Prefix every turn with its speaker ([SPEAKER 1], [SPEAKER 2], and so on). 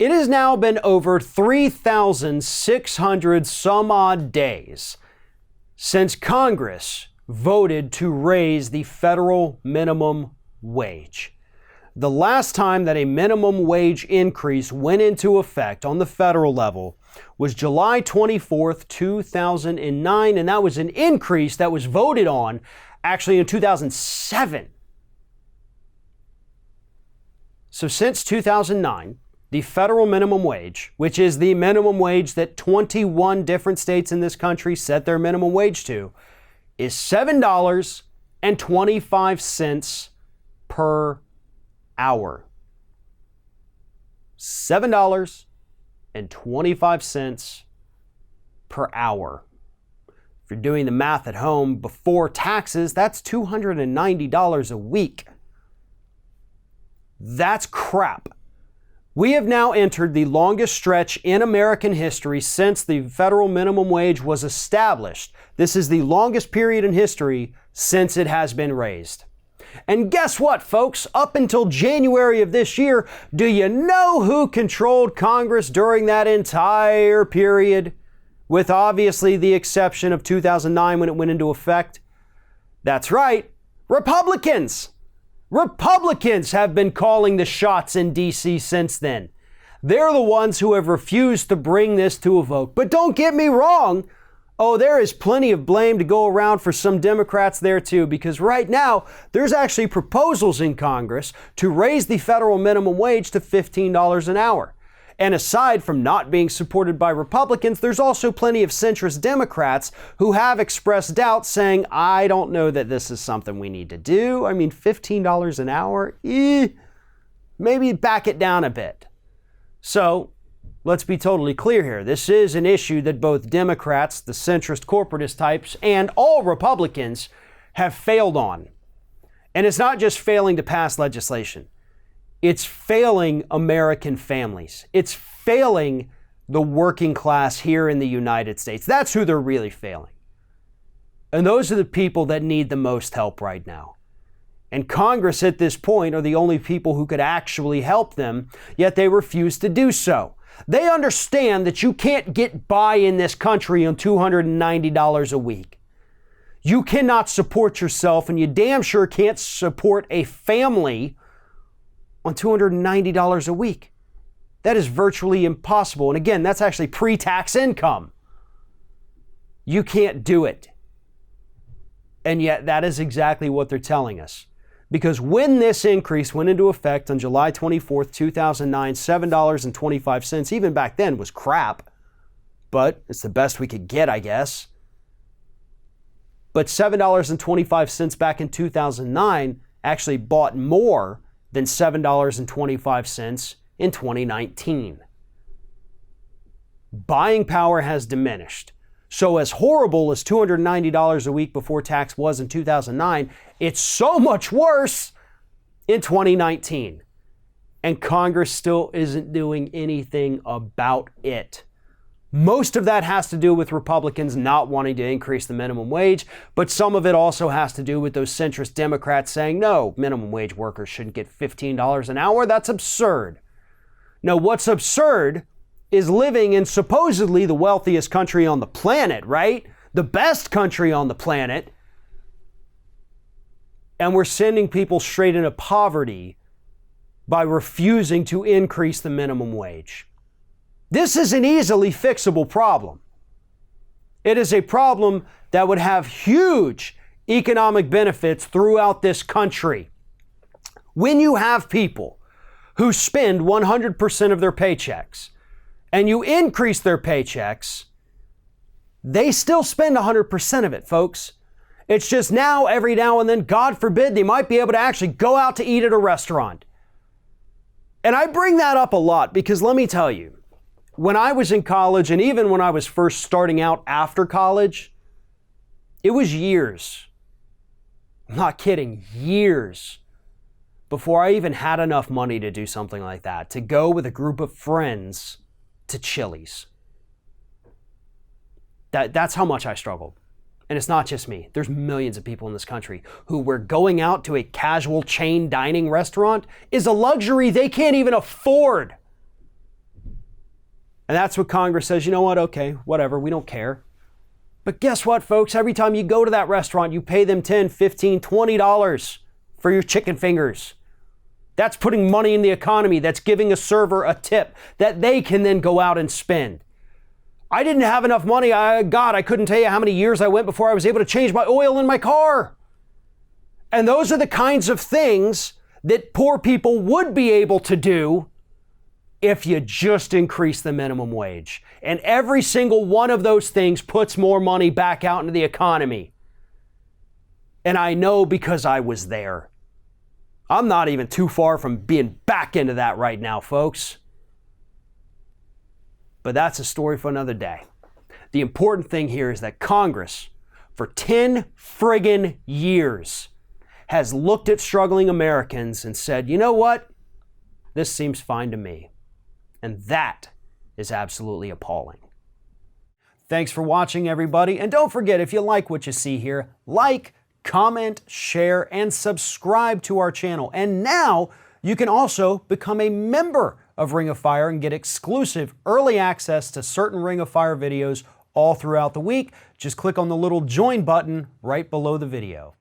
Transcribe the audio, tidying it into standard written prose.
[SPEAKER 1] It has now been over 3,600 some odd days since Congress voted to raise the federal minimum wage. The last time that a minimum wage increase went into effect on the federal level was July 24th, 2009, and that was an increase that was voted on actually in 2007. So since 2009, the federal minimum wage, which is the minimum wage that 21 different states in this country set their minimum wage to, is $7.25 per hour. $7.25 per hour. If you're doing the math at home before taxes, that's $290 a week. That's crap. We have now entered the longest stretch in American history since the federal minimum wage was established. This is the longest period in history since it has been raised. And guess what, folks? Up until January of this year, do you know who controlled Congress during that entire period? With obviously the exception of 2009 when it went into effect. That's right, Republicans. Republicans have been calling the shots in D.C. since then. They're the ones who have refused to bring this to a vote. But don't get me wrong. Oh, there is plenty of blame to go around for some Democrats there too, because right now there's actually proposals in Congress to raise the federal minimum wage to $15 an hour. And aside from not being supported by Republicans, there's also plenty of centrist Democrats who have expressed doubt, saying, I don't know that this is something we need to do. I mean, $15 an hour, maybe back it down a bit. So let's be totally clear here. This is an issue that both Democrats, the centrist corporatist types, and all Republicans have failed on. And it's not just failing to pass legislation. It's failing American families. It's failing the working class here in the United States. That's who they're really failing. And those are the people that need the most help right now. And Congress at this point are the only people who could actually help them, yet they refuse to do so. They understand that you can't get by in this country on $290 a week. You cannot support yourself, and you damn sure can't support a family on $290 a week. That is virtually impossible. And again, that's actually pre-tax income. You can't do it. And yet that is exactly what they're telling us. Because when this increase went into effect on July 24th, 2009, $7.25, even back then was crap. But it's the best we could get, I guess. But $7.25 back in 2009 actually bought more than $7.25 in 2019. Buying power has diminished. So as horrible as $290 a week before tax was in 2009, it's so much worse in 2019. And Congress still isn't doing anything about it. Most of that has to do with Republicans not wanting to increase the minimum wage, but some of it also has to do with those centrist Democrats saying, no, minimum wage workers shouldn't get $15 an hour. That's absurd. No, what's absurd is living in supposedly the wealthiest country on the planet, right? The best country on the planet. And we're sending people straight into poverty by refusing to increase the minimum wage. This is an easily fixable problem. It is a problem that would have huge economic benefits throughout this country. When you have people who spend 100% of their paychecks and you increase their paychecks, they still spend 100% of it, folks. It's just now, every now and then, God forbid, they might be able to actually go out to eat at a restaurant. And I bring that up a lot because let me tell you, when I was in college, and even when I was first starting out after college, it was years, I'm not kidding, years, before I even had enough money to do something like that, to go with a group of friends to Chili's. That's how much I struggled. And it's not just me. There's millions of people in this country who were going out to a casual chain dining restaurant is a luxury they can't even afford. And that's what Congress says, you know what, okay, whatever, we don't care. But guess what, folks? Every time you go to that restaurant, you pay them $10, $15, $20 for your chicken fingers. That's putting money in the economy. That's giving a server a tip that they can then go out and spend. I didn't have enough money. God, I couldn't tell you how many years I went before I was able to change my oil in my car. And those are the kinds of things that poor people would be able to do if you just increase the minimum wage. And every single one of those things puts more money back out into the economy. And I know because I was there. I'm not even too far from being back into that right now, folks. But that's a story for another day. The important thing here is that Congress, for 10 friggin' years, has looked at struggling Americans and said, you know what? This seems fine to me. And that is absolutely appalling. Thanks for watching, everybody. And don't forget, if you like what you see here, like, comment, share, and subscribe to our channel. And now you can also become a member of Ring of Fire and get exclusive early access to certain Ring of Fire videos all throughout the week. Just click on the little join button right below the video.